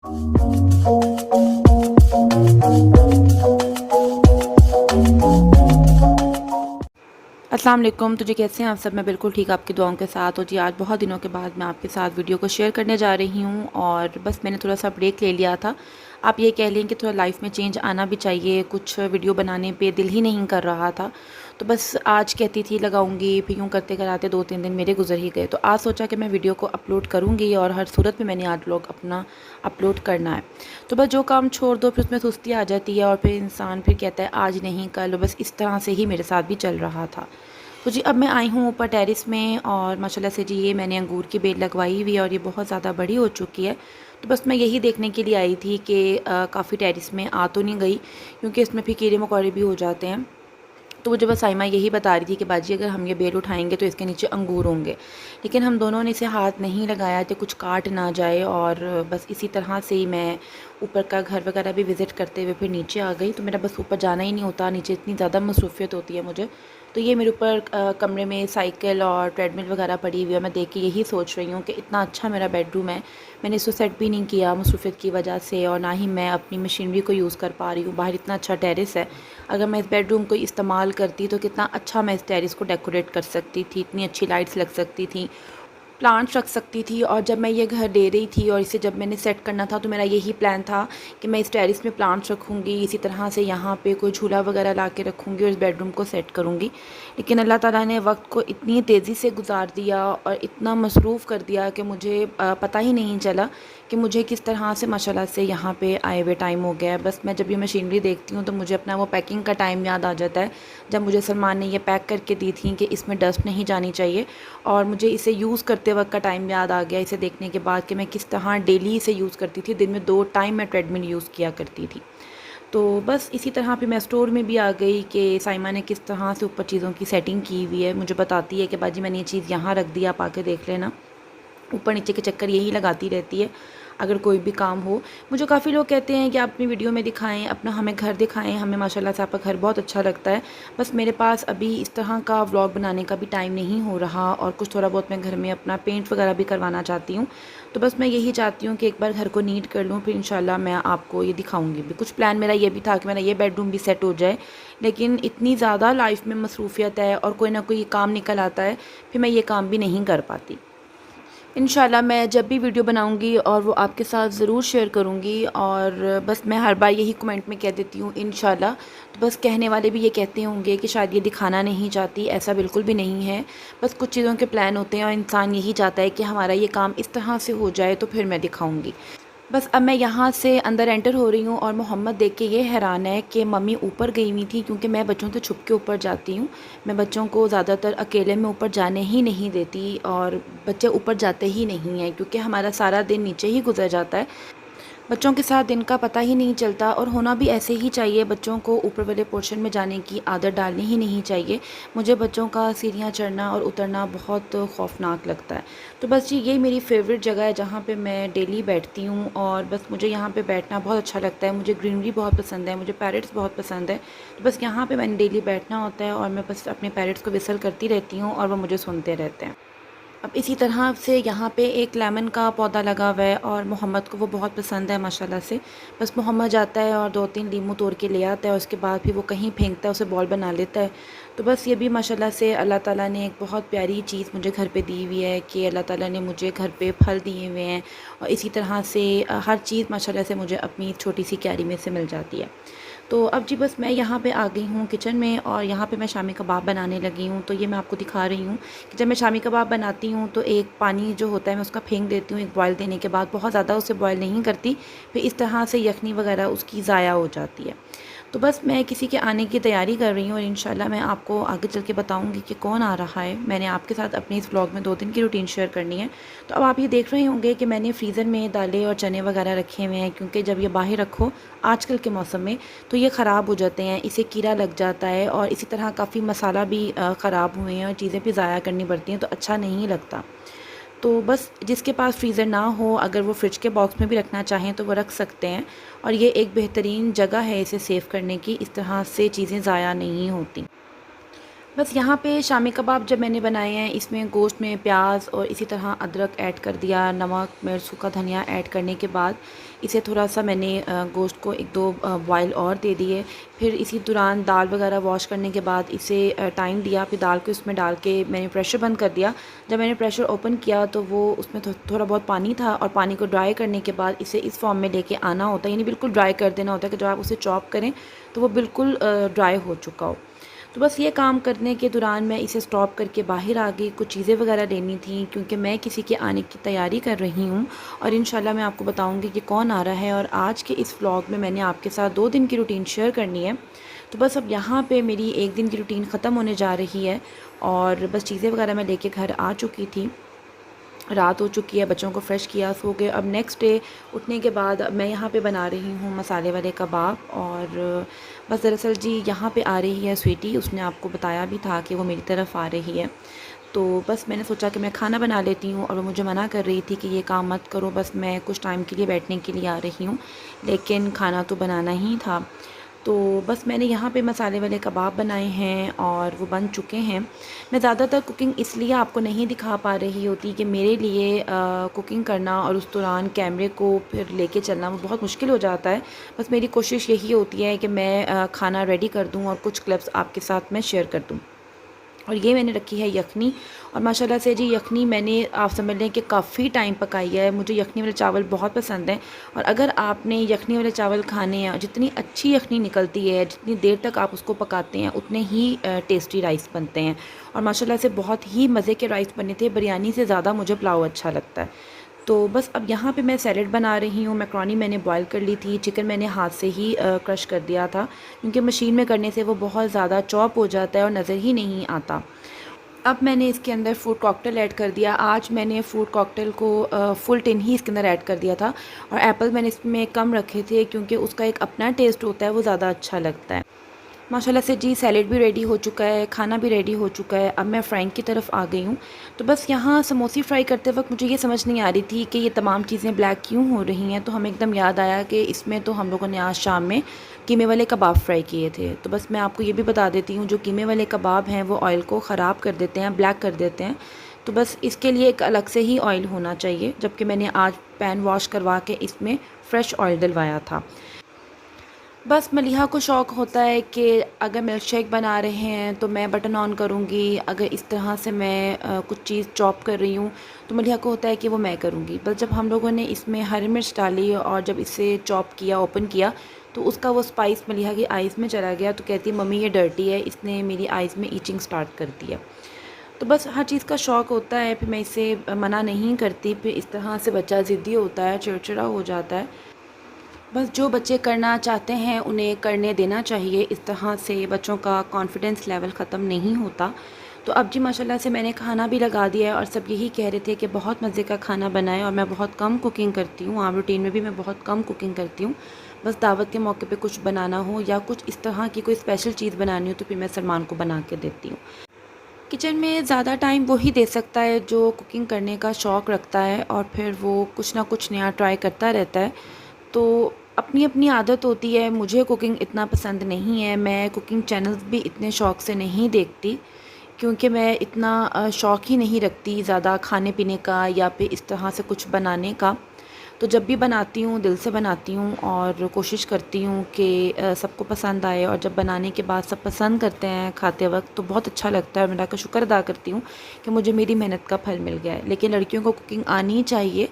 अस्सलाम वालेकुम। तो जी कैसे हैं आप सब? मैं बिल्कुल ठीक आपकी दुआओं के साथ। और जी आज बहुत दिनों के बाद मैं आपके साथ वीडियो को शेयर करने जा रही हूँ और बस मैंने थोड़ा सा ब्रेक ले लिया था। आप ये कह लें कि थोड़ा लाइफ में चेंज आना भी चाहिए, कुछ वीडियो बनाने पे दिल ही नहीं कर रहा था। तो बस आज कहती थी लगाऊंगी, फिर यूँ करते कराते 2-3 दिन मेरे गुजर ही गए। तो आज सोचा कि मैं वीडियो को अपलोड करूँगी और हर सूरत में मैंने आज व्लॉग अपना अपलोड करना है। तो बस जो काम छोड़ दो फिर उसमें सुस्ती आ जाती है और फिर इंसान फिर कहता है आज नहीं कल, बस इस तरह से ही मेरे साथ भी चल रहा था। तो जी अब मैं आई हूँ ऊपर टेरेस में और माशाल्लाह से जी ये मैंने अंगूर की बेल लगवाई हुई है और ये बहुत ज़्यादा बड़ी हो चुकी है। तो बस मैं यही देखने के लिए आई थी कि काफ़ी टेरेस में आ तो नहीं गई, क्योंकि इसमें फिर कीड़े मकोड़े भी हो जाते हैं। तो मुझे बस साइमा यही बता रही थी कि बाजी अगर हम ये बेल उठाएंगे तो इसके नीचे अंगूर होंगे, लेकिन हम दोनों ने इसे हाथ नहीं लगाया कि कुछ काट ना जाए। और बस इसी तरह से ही मैं ऊपर का घर वगैरह भी विज़िट करते हुए फिर नीचे आ गई। तो मेरा बस ऊपर जाना ही नहीं होता, नीचे इतनी ज़्यादा मसरूफियत होती है मुझे। तो ये मेरे ऊपर कमरे में साइकिल और ट्रेडमिल वगैरह पड़ी हुई है। मैं देख के यही सोच रही हूँ कि इतना अच्छा मेरा बेडरूम है, मैंने इसको सेट भी नहीं किया मसरूफियत की वजह से, और ना ही मैं अपनी मशीनरी को यूज़ कर पा रही हूँ। बाहर इतना अच्छा टेरेस है, अगर मैं इस बेडरूम को इस्तेमाल करती तो कितना अच्छा मैं इस टेरेस को डेकोरेट कर सकती थी, इतनी अच्छी लाइट्स लग सकती थी, प्लांट्स रख सकती थी। और जब मैं ये घर ले रही थी और इसे जब मैंने सेट करना था तो मेरा यही प्लान था कि मैं इस टेरेस में प्लांट्स रखूँगी, इसी तरह से यहाँ पे कोई झूला वगैरह ला के रखूँगी और इस बेडरूम को सेट करूँगी। लेकिन अल्लाह ताला ने वक्त को इतनी तेज़ी से गुजार दिया और इतना मसरूफ़ कर दिया कि मुझे पता ही नहीं चला कि मुझे किस तरह से माशाल्लाह से यहाँ पे आए हुए टाइम हो गया है। बस मैं जब ये मशीनरी देखती हूँ तो मुझे अपना वो पैकिंग का टाइम याद आ जाता है, जब मुझे सलमान ने ये पैक करके दी थी कि इसमें डस्ट नहीं जानी चाहिए। और मुझे इसे यूज़ करते वक्त का टाइम याद आ गया इसे देखने के बाद कि मैं किस तरह डेली इसे यूज़ करती थी। दिन में 2 टाइम मैं ट्रेडमिल यूज़ किया करती थी। तो बस इसी तरह पे मैं स्टोर में भी आ गई कि साइमा ने किस तरह से ऊपर चीज़ों की सेटिंग की हुई है। मुझे बताती है कि बाजी मैंने ये चीज़ यहाँ रख दी, आप आके देख लेना। ऊपर नीचे के चक्कर यही लगाती रहती है अगर कोई भी काम हो। मुझे काफ़ी लोग कहते हैं कि आप अपनी वीडियो में दिखाएं, अपना हमें घर दिखाएं, हमें माशाल्लाह से आपका घर बहुत अच्छा लगता है। बस मेरे पास अभी इस तरह का व्लॉग बनाने का भी टाइम नहीं हो रहा और कुछ थोड़ा बहुत मैं घर में अपना पेंट वगैरह भी करवाना चाहती हूँ। तो बस मैं यही चाहती हूँ कि एक बार घर को नीट कर लूँ, फिर इंशाल्लाह मैं आपको ये दिखाऊँगी भी। कुछ प्लान मेरा ये भी था कि मेरा ये बेडरूम भी सेट हो जाए, लेकिन इतनी ज़्यादा लाइफ में मसरूफ़ियत है और कोई ना कोई काम निकल आता है, फिर मैं ये काम भी नहीं कर पाती। इंशाल्लाह मैं जब भी वीडियो बनाऊंगी और वो आपके साथ ज़रूर शेयर करूंगी। और बस मैं हर बार यही कमेंट में कह देती हूँ इंशाल्लाह। तो बस कहने वाले भी ये कहते होंगे कि शायद ये दिखाना नहीं चाहती, ऐसा बिल्कुल भी नहीं है। बस कुछ चीज़ों के प्लान होते हैं और इंसान यही चाहता है कि हमारा ये काम इस तरह से हो जाए तो फिर मैं दिखाऊँगी। बस अब मैं यहाँ से अंदर एंटर हो रही हूँ और मोहम्मद देख के ये हैरान है कि मम्मी ऊपर गई हुई थी, क्योंकि मैं बच्चों से छुप के ऊपर जाती हूँ। मैं बच्चों को ज़्यादातर अकेले में ऊपर जाने ही नहीं देती और बच्चे ऊपर जाते ही नहीं हैं, क्योंकि हमारा सारा दिन नीचे ही गुजर जाता है। बच्चों के साथ दिन का पता ही नहीं चलता और होना भी ऐसे ही चाहिए। बच्चों को ऊपर वाले पोर्शन में जाने की आदत डालनी ही नहीं चाहिए। मुझे बच्चों का सीढ़ियाँ चढ़ना और उतरना बहुत खौफनाक लगता है। तो बस जी यही मेरी फ़ेवरेट जगह है जहाँ पे मैं डेली बैठती हूँ और बस मुझे यहाँ पे बैठना बहुत अच्छा लगता है। मुझे ग्रीनरी बहुत पसंद है, मुझे पैरट्स बहुत पसंद है। तो बस यहाँ पर मैंने डेली बैठना होता है और मैं बस अपने पैरट्स को विसल करती रहती हूँ और वो मुझे सुनते रहते हैं। अब इसी तरह से यहाँ पे एक लेमन का पौधा लगा हुआ है और मोहम्मद को वो बहुत पसंद है माशाल्लाह से। बस मोहम्मद जाता है और 2-3 लीमू तोड़ के ले आता है और उसके बाद फिर वो कहीं फेंकता है, उसे बॉल बना लेता है। तो बस ये भी माशाल्लाह से अल्लाह ताला ने एक बहुत प्यारी चीज़ मुझे घर पे दी हुई है कि अल्लाह ताला ने मुझे घर पे फल दिए हुए हैं। और इसी तरह से हर चीज़ माशाल्लाह से मुझे अपनी छोटी सी क्यारी में से मिल जाती है। तो अब जी बस मैं यहाँ पे आ गई हूँ किचन में और यहाँ पे मैं शामी कबाब बनाने लगी हूँ। तो ये मैं आपको दिखा रही हूँ कि जब मैं शामी कबाब बनाती हूँ तो एक पानी जो होता है मैं उसका फेंक देती हूँ एक बॉयल देने के बाद, बहुत ज़्यादा उसे बॉयल नहीं करती, फिर इस तरह से यखनी वगैरह उसकी ज़ाया हो जाती है। तो बस मैं किसी के आने की तैयारी कर रही हूँ और इंशाल्लाह मैं आपको आगे चल के बताऊँगी कि कौन आ रहा है। मैंने आपके साथ अपने इस व्लॉग में 2 दिन की रूटीन शेयर करनी है। तो अब आप ये देख रहे होंगे कि मैंने फ्रीज़र में दालें और चने वगैरह रखे हुए हैं, क्योंकि जब ये बाहर रखो आजकल के मौसम में तो ये ख़राब हो जाते हैं, इसे कीड़ा लग जाता है और इसी तरह काफ़ी मसाला भी ख़राब हुए हैं और चीज़ें भी ज़ाया करनी पड़ती हैं, तो अच्छा नहीं लगता। तो बस जिसके पास फ्रीज़र ना हो, अगर वो फ्रिज के बॉक्स में भी रखना चाहें तो वो रख सकते हैं। और ये एक बेहतरीन जगह है इसे सेव करने की, इस तरह से चीज़ें ज़ाया नहीं होती। बस यहाँ पे शामी कबाब जब मैंने बनाए हैं, इसमें गोश्त में प्याज और इसी तरह अदरक ऐड कर दिया, नमक मिर्च सूखा धनिया ऐड करने के बाद इसे थोड़ा सा मैंने गोश्त को एक दो बॉयल और दे दिए। फिर इसी दौरान दाल वगैरह वॉश करने के बाद इसे टाइम दिया, फिर दाल को इसमें डाल के मैंने प्रेशर बंद कर दिया। जब मैंने प्रेशर ओपन किया तो वो उसमें थोड़ा बहुत पानी था, और पानी को ड्राई करने के बाद इसे इस फॉर्म में लेके आना होता है, यानी बिल्कुल ड्राई कर देना होता है कि जब आप उसे चॉप करें तो वो बिल्कुल ड्राई हो चुका हो। तो बस ये काम करने के दौरान मैं इसे स्टॉप करके बाहर आ गई, कुछ चीज़ें वगैरह लेनी थी क्योंकि मैं किसी के आने की तैयारी कर रही हूँ, और इंशाल्लाह मैं आपको बताऊँगी कि कौन आ रहा है। और आज के इस व्लॉग में मैंने आपके साथ 2 दिन की रूटीन शेयर करनी है। तो बस अब यहाँ पे मेरी 1 दिन की रूटीन ख़त्म होने जा रही है, और बस चीज़ें वगैरह मैं लेके घर आ चुकी थी। रात हो चुकी है, बच्चों को फ़्रेश किया, सो गए। अब नेक्स्ट डे उठने के बाद मैं यहाँ पे बना रही हूँ मसाले वाले कबाब। और बस दरअसल जी यहाँ पे आ रही है स्वीटी, उसने आपको बताया भी था कि वो मेरी तरफ़ आ रही है। तो बस मैंने सोचा कि मैं खाना बना लेती हूँ, और वो मुझे मना कर रही थी कि ये काम मत करो, बस मैं कुछ टाइम के लिए बैठने के लिए आ रही हूँ, लेकिन खाना तो बनाना ही था। तो बस मैंने यहाँ पे मसाले वाले कबाब बनाए हैं और वो बन चुके हैं। मैं ज़्यादातर कुकिंग इसलिए आपको नहीं दिखा पा रही होती कि मेरे लिए कुकिंग करना और उस दौरान कैमरे को फिर लेके चलना वो बहुत मुश्किल हो जाता है। बस मेरी कोशिश यही होती है कि मैं खाना रेडी कर दूँ और कुछ क्लिप्स आपके साथ मैं शेयर कर दूँ। और ये मैंने रखी है यखनी, और माशाल्लाह से जी यखनी मैंने आप समझ लें कि काफ़ी टाइम पकाई है। मुझे यखनी वाले चावल बहुत पसंद हैं, और अगर आपने यखनी वाले चावल खाने हैं, जितनी अच्छी यखनी निकलती है, जितनी देर तक आप उसको पकाते हैं, उतने ही टेस्टी राइस बनते हैं। और माशाल्लाह से बहुत ही मज़े के राइस बने थे, बिरयानी से ज़्यादा मुझे पुलाव अच्छा लगता है। तो बस अब यहाँ पे मैं सैलेड बना रही हूँ। मैक्रोनी मैंने बॉईल कर ली थी, चिकन मैंने हाथ से ही क्रश कर दिया था, क्योंकि मशीन में करने से वो बहुत ज़्यादा चॉप हो जाता है और नज़र ही नहीं आता। अब मैंने इसके अंदर फ्रूट कॉकटेल ऐड कर दिया। आज मैंने फ्रूट कॉकटेल को फुल टिन ही इसके अंदर ऐड कर दिया था, और एप्पल मैंने इसमें कम रखे थे क्योंकि उसका एक अपना टेस्ट होता है, वो ज़्यादा अच्छा लगता है। माशाल्लाह से जी सैलेड भी रेडी हो चुका है, खाना भी रेडी हो चुका है। अब मैं फ्राइंग की तरफ आ गई हूँ। तो बस यहाँ समोसे फ्राई करते वक्त मुझे ये समझ नहीं आ रही थी कि ये तमाम चीज़ें ब्लैक क्यों हो रही हैं। तो हमें एकदम याद आया कि इसमें तो हम लोगों ने आज शाम में कीमे वाले कबाब फ्राई किए थे। तो बस मैं आपको ये भी बता देती हूँ, जो कीमे वाले कबाब हैं वो ऑयल को ख़राब कर देते हैं, ब्लैक कर देते हैं। तो बस इसके लिए एक अलग से ही ऑयल होना चाहिए, जबकि मैंने आज पैन वॉश करवा के इसमें फ़्रेश ऑयल डलवाया था। बस मलिहा को शौक़ होता है कि अगर मिल्क शेक बना रहे हैं तो मैं बटन ऑन करूँगी, अगर इस तरह से मैं कुछ चीज़ चॉप कर रही हूँ तो मलिहा को होता है कि वो मैं करूँगी। बस जब हम लोगों ने इसमें हरी मिर्च डाली और जब इसे चॉप किया, ओपन किया, तो उसका वो स्पाइस मलिहा की आइज़ में चला गया। तो कहती मम्मी ये डर्टी है, इसने मेरी आइज़ में ईचिंग स्टार्ट कर दिया। तो बस हर चीज़ का शौक़ होता है, फिर मैं इसे मना नहीं करती। फिर इस तरह से बच्चा ज़िद्दी होता है, चिड़चिड़ा हो जाता है। बस जो बच्चे करना चाहते हैं उन्हें करने देना चाहिए, इस तरह से बच्चों का कॉन्फिडेंस लेवल ख़त्म नहीं होता। तो अब जी माशाल्लाह से मैंने खाना भी लगा दिया है, और सब यही कह रहे थे कि बहुत मज़े का खाना बना है। और मैं बहुत कम कुकिंग करती हूँ, आम रूटीन में भी मैं बहुत कम कुकिंग करती हूँ। बस दावत के मौके पे कुछ बनाना हो या कुछ इस तरह की कोई स्पेशल चीज़ बनानी हो तो फिर मैं सलमान को बना के देती हूँ। किचन में ज़्यादा टाइम वही दे सकता है जो कुकिंग करने का शौक़ रखता है, और फिर वो कुछ ना कुछ नया ट्राई करता रहता है। तो अपनी अपनी आदत होती है। मुझे कुकिंग इतना पसंद नहीं है, मैं कुकिंग चैनल्स भी इतने शौक़ से नहीं देखती, क्योंकि मैं इतना शौक़ ही नहीं रखती ज़्यादा खाने पीने का या फिर इस तरह से कुछ बनाने का। तो जब भी बनाती हूँ दिल से बनाती हूँ, और कोशिश करती हूँ कि सबको पसंद आए। और जब बनाने के बाद सब पसंद करते हैं खाते वक्त तो बहुत अच्छा लगता है, और मैं अल्लाह का शुक्र अदा करती हूँ कि मुझे मेरी मेहनत का फल मिल गया है। लेकिन लड़कियों को कुकिंग आनी चाहिए,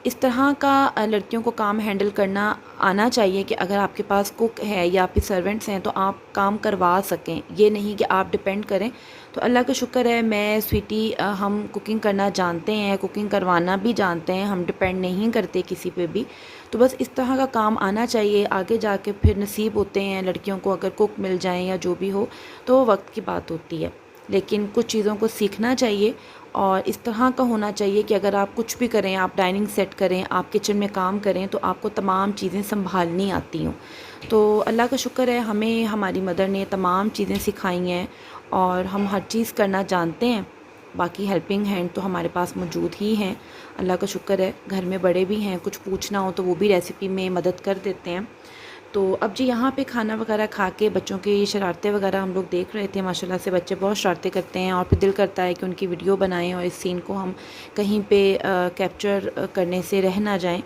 इस तरह का लड़कियों को काम हैंडल करना आना चाहिए कि अगर आपके पास कुक है या फिर सर्वेंट्स हैं तो आप काम करवा सकें, ये नहीं कि आप डिपेंड करें। तो अल्लाह का शुक्र है, मैं स्वीटी हम कुकिंग करना जानते हैं, कुकिंग करवाना भी जानते हैं, हम डिपेंड नहीं करते किसी पे भी। तो बस इस तरह का काम आना चाहिए, आगे जाके फिर नसीब होते हैं लड़कियों को अगर कुक मिल जाएं या जो भी हो, तो वो वक्त की बात होती है। लेकिन कुछ चीज़ों को सीखना चाहिए, और इस तरह का होना चाहिए कि अगर आप कुछ भी करें, आप डाइनिंग सेट करें, आप किचन में काम करें, तो आपको तमाम चीज़ें संभालनी आती हों। तो अल्लाह का शुक्र है, हमें हमारी मदर ने तमाम चीज़ें सिखाई हैं और हम हर चीज़ करना जानते हैं। बाकी हेल्पिंग हैंड तो हमारे पास मौजूद ही हैं, अल्लाह का शुक्र है। घर में बड़े भी हैं, कुछ पूछना हो तो वो भी रेसिपी में मदद कर देते हैं। तो अब जी यहाँ पे खाना वगैरह खा के बच्चों की शरारतें वगैरह हम लोग देख रहे थे। माशाल्लाह से बच्चे बहुत शरारतें करते हैं और फिर दिल करता है कि उनकी वीडियो बनाएं और इस सीन को हम कहीं पे कैप्चर करने से रह ना जाएं।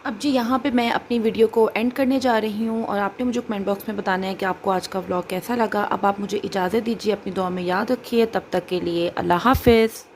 अब जी यहाँ पे मैं अपनी वीडियो को एंड करने जा रही हूँ और आपने मुझे कमेंट बॉक्स में बताना है कि आपको आज का व्लॉग कैसा लगा। अब आप मुझे इजाज़त दीजिए, अपनी दुआ में याद रखिए। तब तक के लिए अल्लाह हाफ़िज़।